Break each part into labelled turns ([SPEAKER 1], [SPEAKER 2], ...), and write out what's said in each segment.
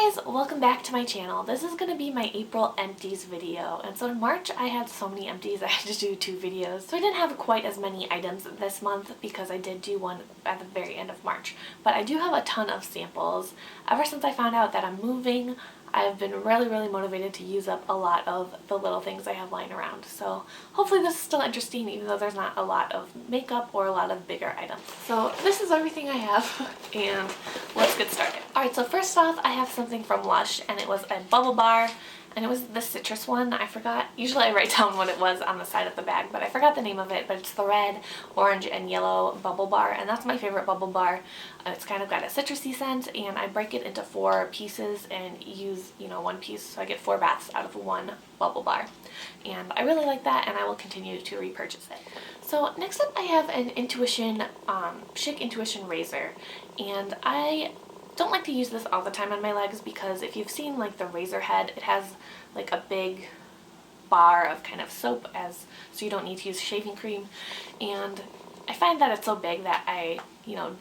[SPEAKER 1] Hey guys, welcome back to my channel. This is going to be my April empties video, and so in March I had so many empties I had to do 2 videos, so I didn't have quite as many items this month because I did do one at the very end of March, but I do have a ton of samples. Ever since I found out that I'm moving, I've been really motivated to use up a lot of the little things I have lying around, so hopefully this is still interesting even though there's not a lot of makeup or a lot of bigger items. So this is everything I have and let's get started. Alright, so first off I have something from Lush and it was a bubble bar. And it was the citrus one. I forgot. Usually I write down what it was on the side of the bag, but I forgot the name of it. But it's the red, orange, and yellow bubble bar, and that's my favorite bubble bar. It's kind of got a citrusy scent, and I break it into 4 pieces and use, one piece, so I get 4 baths out of 1 bubble bar. And I really like that, and I will continue to repurchase it. So next up I have an Intuition, Chic Intuition razor, and I don't like to use this all the time on my legs because if you've seen like the razor head, it has like a big bar of kind of soap so you don't need to use shaving cream, and I find that it's so big that I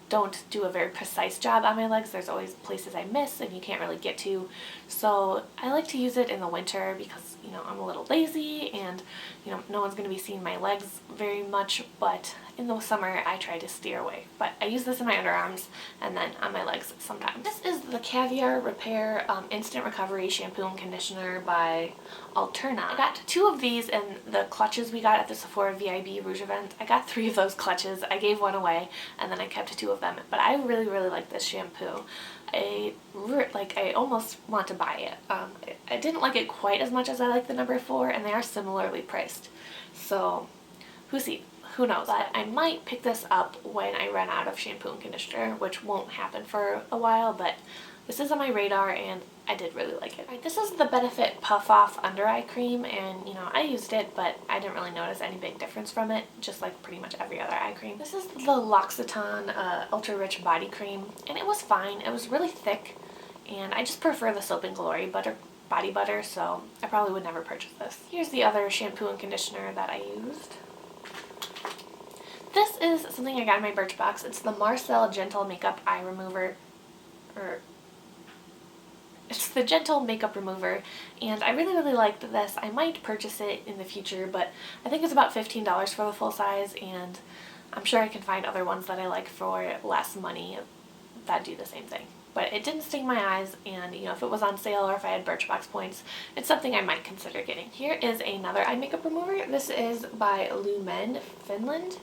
[SPEAKER 1] don't do a very precise job on my legs. There's always places I miss and you can't really get to, so I like to use it in the winter because I'm a little lazy and no one's going to be seeing my legs very much, but in the summer I try to steer away. But I use this in my underarms and then on my legs sometimes. This is the Caviar Repair Instant Recovery Shampoo and Conditioner by Alterna. I got 2 of these in the clutches we got at the Sephora VIB Rouge event. I got 3 of those clutches. I gave 1 away and then I kept 2 of them, but I really like this shampoo. I almost want to buy it. I didn't like it quite as much as I like the number 4, and they are similarly priced. So who knows? But I might pick this up when I run out of shampoo and conditioner, which won't happen for a while, but this is on my radar and I did really like it. Alright, this is the Benefit Puff Off Under Eye Cream, and I used it, but I didn't really notice any big difference from it, just like pretty much every other eye cream. This is the L'Occitane Ultra Rich Body Cream, and it was fine. It was really thick, and I just prefer the Soap & Glory body butter, so I probably would never purchase this. Here's the other shampoo and conditioner that I used. This is something I got in my Birchbox. It's the Marcel Gentle Makeup Eye Remover, it's the Gentle Makeup Remover, and I really liked this. I might purchase it in the future, but I think it's about $15 for the full size, and I'm sure I can find other ones that I like for less money that do the same thing. But it didn't sting my eyes, and if it was on sale or if I had Birchbox points, it's something I might consider getting. Here is another eye makeup remover. This is by Lumen, Finland,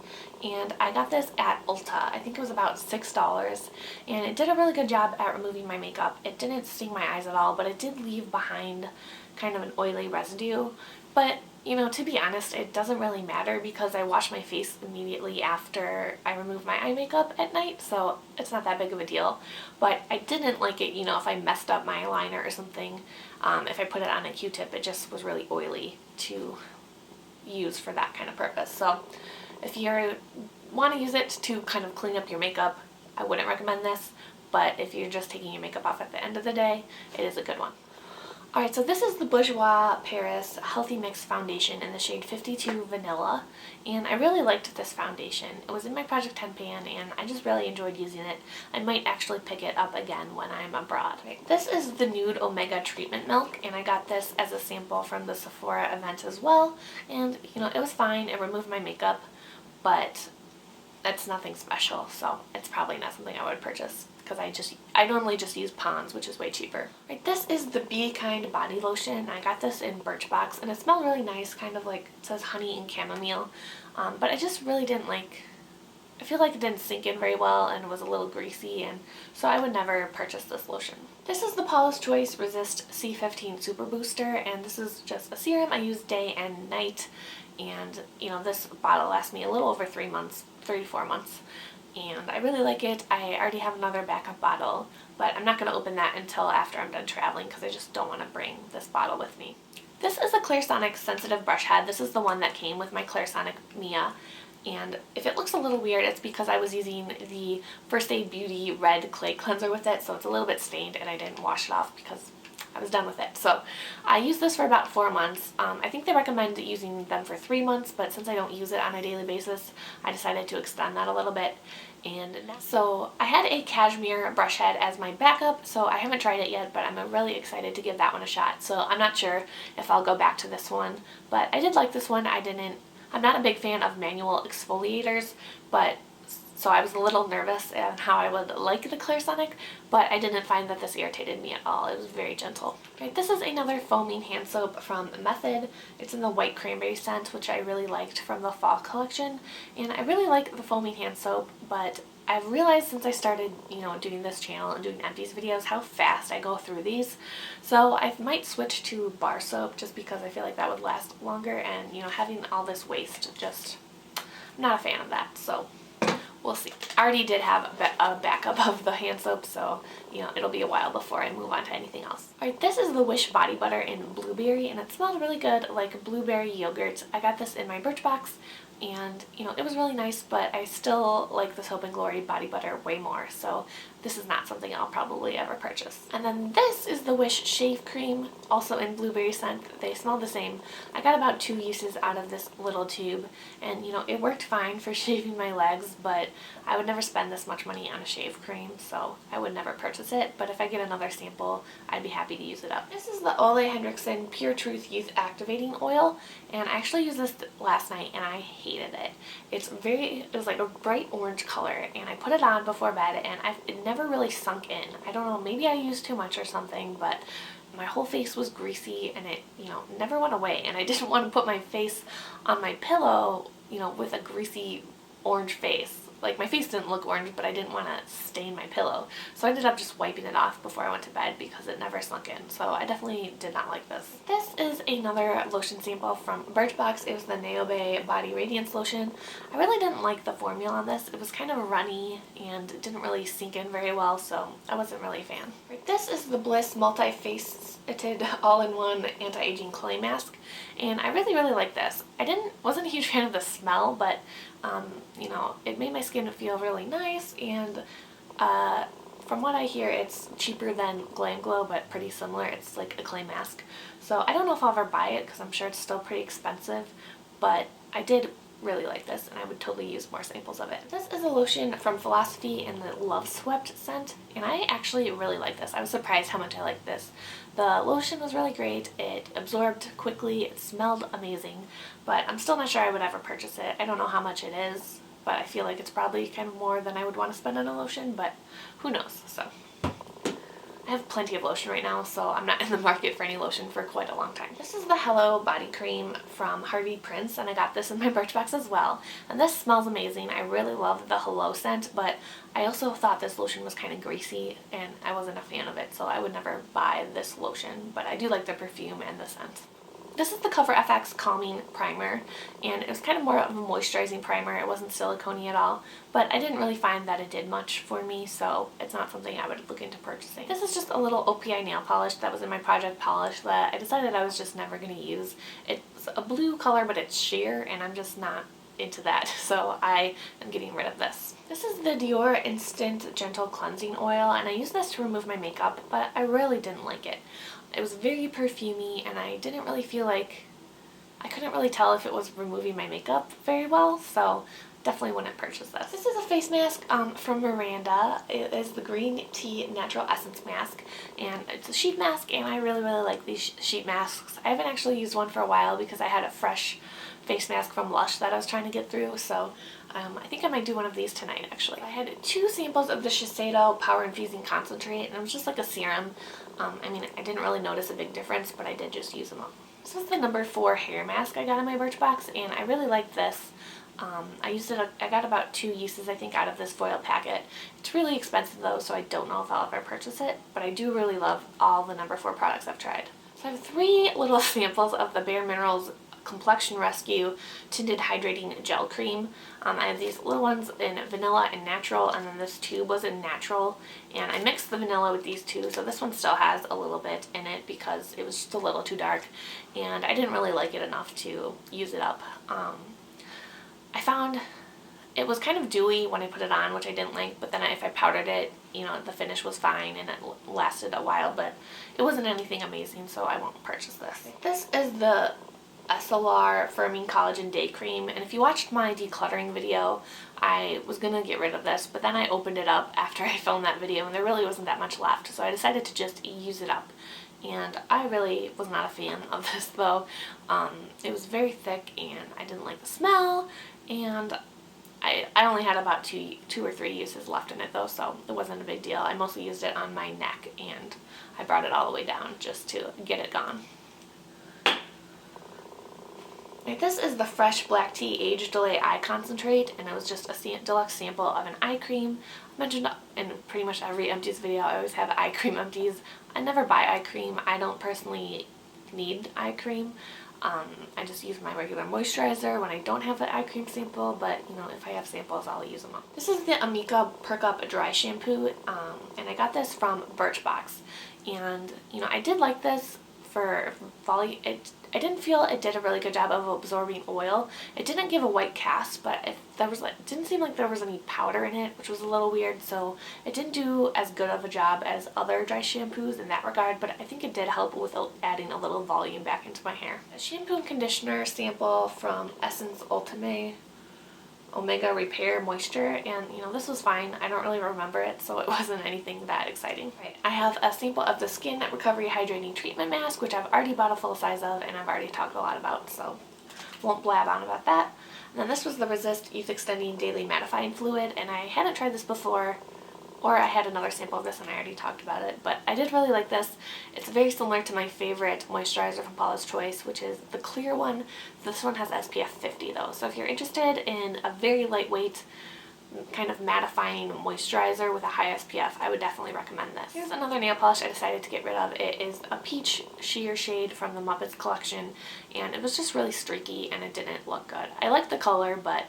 [SPEAKER 1] and I got this at Ulta. I think it was about $6, and it did a really good job at removing my makeup. It didn't sting my eyes at all, but it did leave behind kind of an oily residue. But to be honest, it doesn't really matter because I wash my face immediately after I remove my eye makeup at night, so it's not that big of a deal. But I didn't like it, if I messed up my eyeliner or something, if I put it on a Q-tip, it just was really oily to use for that kind of purpose. So if you want to use it to kind of clean up your makeup, I wouldn't recommend this, but if you're just taking your makeup off at the end of the day, it is a good one. Alright, so this is the Bourjois Paris Healthy Mix Foundation in the shade 52 Vanilla, and I really liked this foundation. It was in my Project 10 pan, and I just really enjoyed using it. I might actually pick it up again when I'm abroad. This is the Nude Omega Treatment Milk, and I got this as a sample from the Sephora event as well, and it was fine. It removed my makeup, but that's nothing special, so it's probably not something I would purchase because I normally just use Pond's, which is way cheaper. Right, this is the Be Kind body lotion. I got this in Birchbox and it smelled really nice, kind of like it says honey and chamomile, but I just really didn't I feel like it didn't sink in very well and it was a little greasy, and so I would never purchase this lotion. This is the Paula's Choice Resist C15 Super Booster, and this is just a serum I use day and night, and this bottle lasts me a little over 3 months, 3 to 4 months, and I really like it. I already have another backup bottle, but I'm not going to open that until after I'm done traveling because I just don't want to bring this bottle with me. This is a Clairsonic Sensitive Brush Head. This is the one that came with my Clairsonic Mia, and if it looks a little weird, it's because I was using the First Aid Beauty Red Clay Cleanser with it, so it's a little bit stained and I didn't wash it off because I was done with it. So I used this for about 4 months. I think they recommend using them for 3 months, but since I don't use it on a daily basis, I decided to extend that a little bit. And so I had a cashmere brush head as my backup, so I haven't tried it yet, but I'm really excited to give that one a shot. So I'm not sure if I'll go back to this one, but I did like this one. I'm not a big fan of manual exfoliators, but so I was a little nervous on how I would like the Clairsonic, but I didn't find that this irritated me at all. It was very gentle. Right, this is another foaming hand soap from Method. It's in the white cranberry scent, which I really liked from the fall collection. And I really like the foaming hand soap, but I've realized since I started, doing this channel and doing Empties videos how fast I go through these. So I might switch to bar soap just because I feel like that would last longer, and having all this waste, I'm not a fan of that. So we'll see. I already did have a backup of the hand soap, so it'll be a while before I move on to anything else. Alright, this is the Wish body butter in blueberry, and it smells really good, like blueberry yogurt. I got this in my Birchbox, and it was really nice, but I still like the Soap and Glory body butter way more, so this is not something I'll probably ever purchase. And then this is the Wish shave cream, also in blueberry scent. They smell the same. I got about 2 uses out of this little tube, and it worked fine for shaving my legs, but I would never spend this much money on a shave cream, so I would never purchase it. But if I get another sample, I'd be happy to use it up. This is the Ole Henriksen Pure Truth Youth Activating Oil, and I actually used this last night and I hated it. It was like a bright orange color, and I put it on before bed, and it never really sunk in. I don't know, maybe I used too much or something, but my whole face was greasy, and it never went away, and I didn't want to put my face on my pillow with a greasy orange face. Like, my face didn't look orange, but I didn't want to stain my pillow. So I ended up just wiping it off before I went to bed because it never sunk in. So I definitely did not like this. This is another lotion sample from Birchbox. It was the Neobe Body Radiance Lotion. I really didn't like the formula on this. It was kind of runny and it didn't really sink in very well, so I wasn't really a fan. Right, this is the Bliss Multi-Faceted All-in-One Anti-Aging Clay Mask, and I really like this. Wasn't a huge fan of the smell, but it made my skin feel really nice, and from what I hear, it's cheaper than Glam Glow, but pretty similar. It's like a clay mask. So I don't know if I'll ever buy it because I'm sure it's still pretty expensive, but I did really like this, and I would totally use more samples of it. This is a lotion from Philosophy in the Love Swept scent, and I actually really like this. I was surprised how much I liked this. The lotion was really great. It absorbed quickly. It smelled amazing, but I'm still not sure I would ever purchase it. I don't know how much it is, but I feel like it's probably kind of more than I would want to spend on a lotion, but who knows. So I have plenty of lotion right now, so I'm not in the market for any lotion for quite a long time. This is the Hello Body Cream from Harvey Prince, and I got this in my Birchbox as well. And this smells amazing. I really love the Hello scent, but I also thought this lotion was kind of greasy, and I wasn't a fan of it, so I would never buy this lotion, but I do like the perfume and the scent. This is the Cover FX Calming Primer, and it was kind of more of a moisturizing primer. It wasn't silicone-y at all, but I didn't really find that it did much for me, so it's not something I would look into purchasing. This is just a little OPI nail polish that was in my Project Polish that I decided I was just never going to use. It's a blue color, but it's sheer, and I'm just not into that, so I am getting rid of this. This is the Dior Instant Gentle Cleansing Oil, and I used this to remove my makeup, but I really didn't like it. It was very perfumey, and I didn't really feel like, I couldn't really tell if it was removing my makeup very well, so definitely wouldn't purchase this. This is a face mask from Miranda. It is the Green Tea Natural Essence Mask, and it's a sheet mask, and I really like these sheet masks. I haven't actually used one for a while because I had a fresh face mask from Lush that I was trying to get through, so I think I might do one of these tonight, actually. I had 2 samples of the Shiseido Power Infusing Concentrate, and it was just like a serum. I mean, I didn't really notice a big difference, but I did just use them up. This was the number 4 hair mask I got in my Birchbox, and I really liked this. I used it, I got about 2 uses, I think, out of this foil packet. It's really expensive though, so I don't know if I'll ever purchase it, but I do really love all the number 4 products I've tried. So I have 3 little samples of the Bare Minerals Complexion Rescue Tinted Hydrating Gel Cream. I have these little ones in vanilla and natural, and then this tube was in natural, and I mixed the vanilla with these 2, so this one still has a little bit in it because it was just a little too dark, and I didn't really like it enough to use it up. I found it was kind of dewy when I put it on, which I didn't like, but then if I powdered it, the finish was fine and it lasted a while, but it wasn't anything amazing, so I won't purchase this. This is the SLR Firming Collagen Day Cream, and if you watched my decluttering video, I was gonna get rid of this, but then I opened it up after I filmed that video and there really wasn't that much left, so I decided to just use it up. And I really was not a fan of this though. It was very thick and I didn't like the smell, and I only had about two or three uses left in it though, so it wasn't a big deal. I mostly used it on my neck and I brought it all the way down just to get it gone. Right, this is the Fresh Black Tea Age Delay Eye Concentrate, and it was just a deluxe sample of an eye cream. I mentioned in pretty much every Empties video I always have eye cream empties. I never buy eye cream. I don't personally need eye cream. I just use my regular moisturizer when I don't have the eye cream sample, but you know, if I have samples, I'll use them up. This is the Amika Perk Up Dry Shampoo, and I got this from Birchbox. And you know, I did like this for volume. I didn't feel it did a really good job of absorbing oil. It didn't give a white cast, but it didn't seem like there was any powder in it, which was a little weird, so it didn't do as good of a job as other dry shampoos in that regard, but I think it did help with adding a little volume back into my hair. A shampoo and conditioner sample from Essence Ultimate Omega Repair Moisture, and you know, this was fine. I don't really remember it, so it wasn't anything that exciting. Right. I have a sample of the Skin Recovery Hydrating Treatment Mask, which I've already bought a full size of and I've already talked a lot about, so won't blab on about that. And then this was the Resist Youth Extending Daily Mattifying Fluid, and I hadn't tried this before, or I had another sample of this and I already talked about it, but I did really like this. It's very similar to my favorite moisturizer from Paula's Choice, which is the clear one. This one has SPF 50 though, so if you're interested in a very lightweight kind of mattifying moisturizer with a high SPF, I would definitely recommend this. Here's another nail polish I decided to get rid of. It is a peach sheer shade from the Muppets collection, and it was just really streaky and it didn't look good. I like the color, but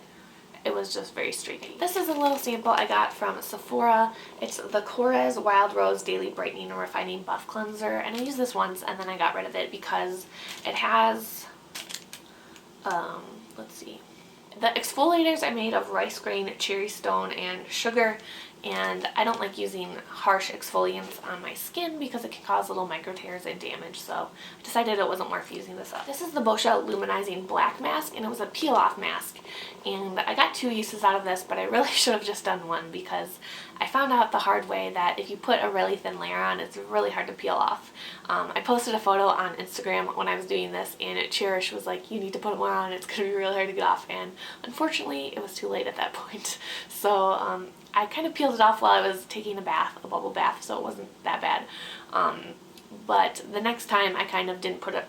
[SPEAKER 1] it was just very streaky. This is a little sample I got from Sephora. It's the Korres Wild Rose Daily Brightening and Refining Buff Cleanser, and I used this once and then I got rid of it because it has, let's see, the exfoliators are made of rice grain, cherry stone, and sugar, and I don't like using harsh exfoliants on my skin because it can cause little micro tears and damage, so I decided it wasn't worth using this up. This is the Boscia Luminizing Black Mask, and it was a peel-off mask, and I got 2 uses out of this, but I really should have just done one because I found out the hard way that if you put a really thin layer on, it's really hard to peel off. I posted a photo on Instagram when I was doing this, and Cherish was like, you need to put more on, it's going to be really hard to get off, and unfortunately it was too late at that point. So I kind of peeled it off while I was taking a bath, a bubble bath, so it wasn't that bad. But the next time I kind of didn't put it,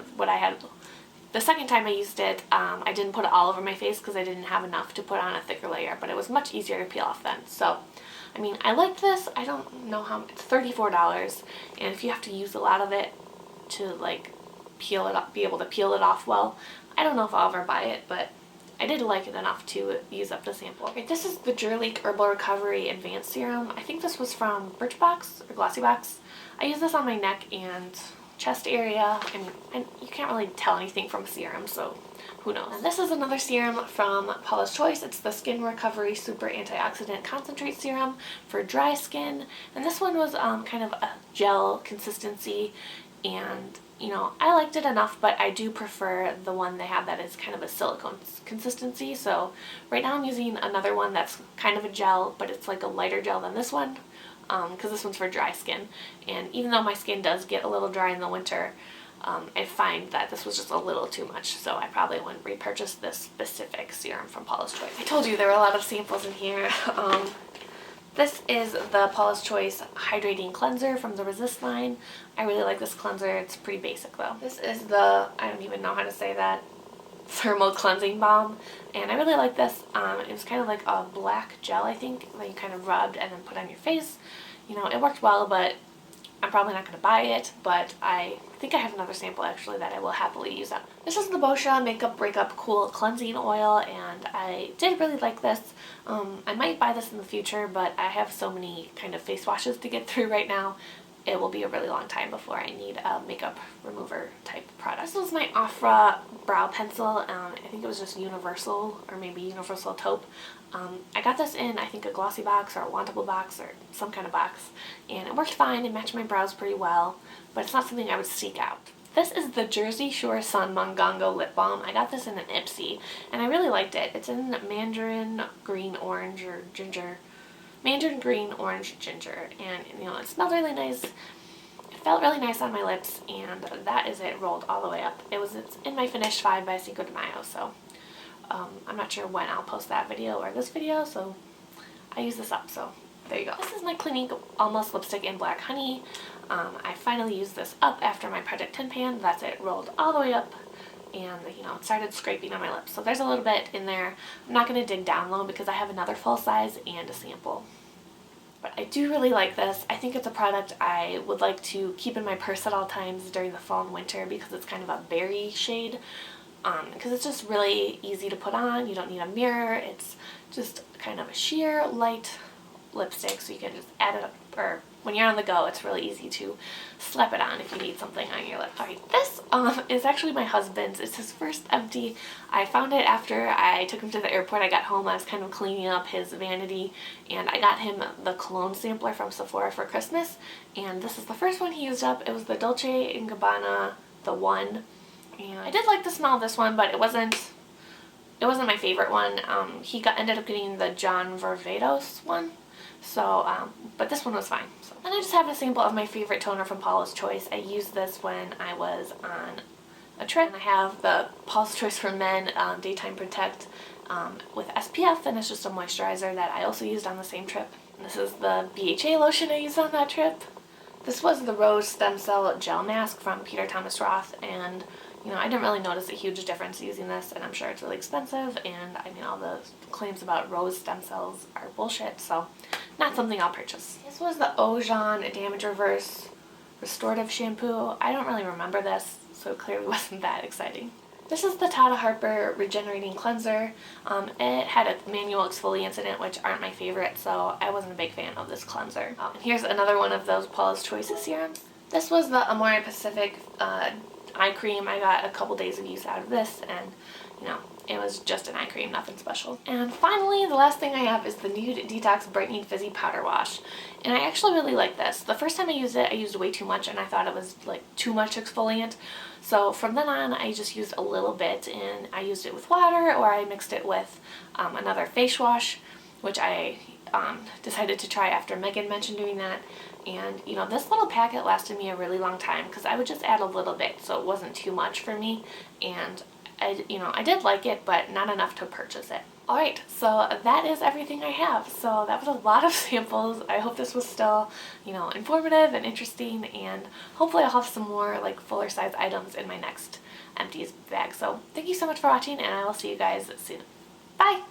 [SPEAKER 1] the second time I used it, I didn't put it all over my face because I didn't have enough to put on a thicker layer, but it was much easier to peel off then. So, I mean, I liked this. I don't know how, it's $34, and if you have to use a lot of it to like peel it up, be able to peel it off well, I don't know if I'll ever buy it, but I did like it enough to use up the sample. Okay, this is the Jurleek Herbal Recovery Advanced Serum. I think this was from Birchbox or Glossybox. I use this on my neck and chest area. I mean, you can't really tell anything from a serum, so who knows. And this is another serum from Paula's Choice. It's the Skin Recovery Super Antioxidant Concentrate Serum for dry skin. And this one was kind of a gel consistency, and you know, I liked it enough, but I do prefer the one they have that is kind of a silicone consistency. So right now I'm using another one that's kind of a gel, but it's like a lighter gel than this one, because this one's for dry skin. And even though my skin does get a little dry in the winter, I find that this was just a little too much, so I probably wouldn't repurchase this specific serum from Paula's Choice. I told you there were a lot of samples in here. This is the Paula's Choice Hydrating Cleanser from the Resist line. I really like this cleanser. It's pretty basic though. This is the, I don't even know how to say that, Thermal Cleansing Balm, and I really like this. It was kind of like a black gel, I think, that you kind of rubbed and then put on your face. You know, it worked well, but I'm probably not going to buy it, but I think I have another sample actually that I will happily use up. This is the Boscia Makeup Breakup Cool Cleansing Oil, and I did really like this. I might buy this in the future, but I have so many kind of face washes to get through right now. It will be a really long time before I need a makeup remover type product. This was my Ofra brow pencil. I think it was just Universal, or maybe Universal Taupe. I got this in, I think, a glossy box or a wantable box or some kind of box, and it worked fine. It matched my brows pretty well, but it's not something I would seek out. This is the Jersey Shore Sun Mongongo Lip Balm. I got this in an Ipsy, and I really liked it. It's in mandarin green orange or ginger. Mandarin green orange ginger, and you know, it smelled really nice. It felt really nice on my lips, and that is it rolled all the way up. It's in my Finish 5 by Cinco de Mayo, so I'm not sure when I'll post that video or this video, so I use this up, so there you go. This is my Clinique Almost Lipstick in Black Honey. I finally used this up after my Project Tin Pan. That's it rolled all the way up, and you know, it started scraping on my lips. So there's a little bit in there. I'm not going to dig down low because I have another full size and a sample. But I do really like this. I think it's a product I would like to keep in my purse at all times during the fall and winter because it's kind of a berry shade. Because it's just really easy to put on. You don't need a mirror. It's just kind of a sheer light lipstick, so you can just add it up, or when you're on the go, it's really easy to slap it on if you need something on your lips. Alright, this is actually my husband's. It's his first empty. I found it after I took him to the airport. I got home, I was kind of cleaning up his vanity, and I got him the cologne sampler from Sephora for Christmas, and this is the first one he used up. It was the Dolce & Gabbana, the one, and I did like the smell of this one, but it wasn't my favorite one. He ended up getting the John Varvatos one. So, but this one was fine. So, and I just have a sample of my favorite toner from Paula's Choice. I used this when I was on a trip. I have the Paula's Choice for Men Daytime Protect with SPF, and it's just a moisturizer that I also used on the same trip. And this is the BHA lotion I used on that trip. This was the Rose Stem Cell Gel Mask from Peter Thomas Roth, and you know, I didn't really notice a huge difference using this, and I'm sure it's really expensive, and I mean, all the claims about rose stem cells are bullshit, so not something I'll purchase. This was the Ojon Damage Reverse Restorative Shampoo. I don't really remember this, so it clearly wasn't that exciting. This is the Tata Harper Regenerating Cleanser. It had a manual exfoliants in it, which aren't my favorite, so I wasn't a big fan of this cleanser. And here's another one of those Paula's Choice serums. This was the Amore Pacific eye cream. I got a couple days of use out of this, and you know, it was just an eye cream, nothing special. And finally, the last thing I have is the Nude Detox Brightening Fizzy Powder Wash, and I actually really like this. The first time I used it, I used way too much, and I thought it was like too much exfoliant, so from then on I just used a little bit, and I used it with water, or I mixed it with another face wash, which I decided to try after Megan mentioned doing that. And you know, this little packet lasted me a really long time because I would just add a little bit, so it wasn't too much for me, and I did like it, but not enough to purchase it. Alright, so that is everything I have. So that was a lot of samples. I hope this was still, you know, informative and interesting, and hopefully I'll have some more like fuller size items in my next Empties bag. So thank you so much for watching, and I will see you guys soon. Bye!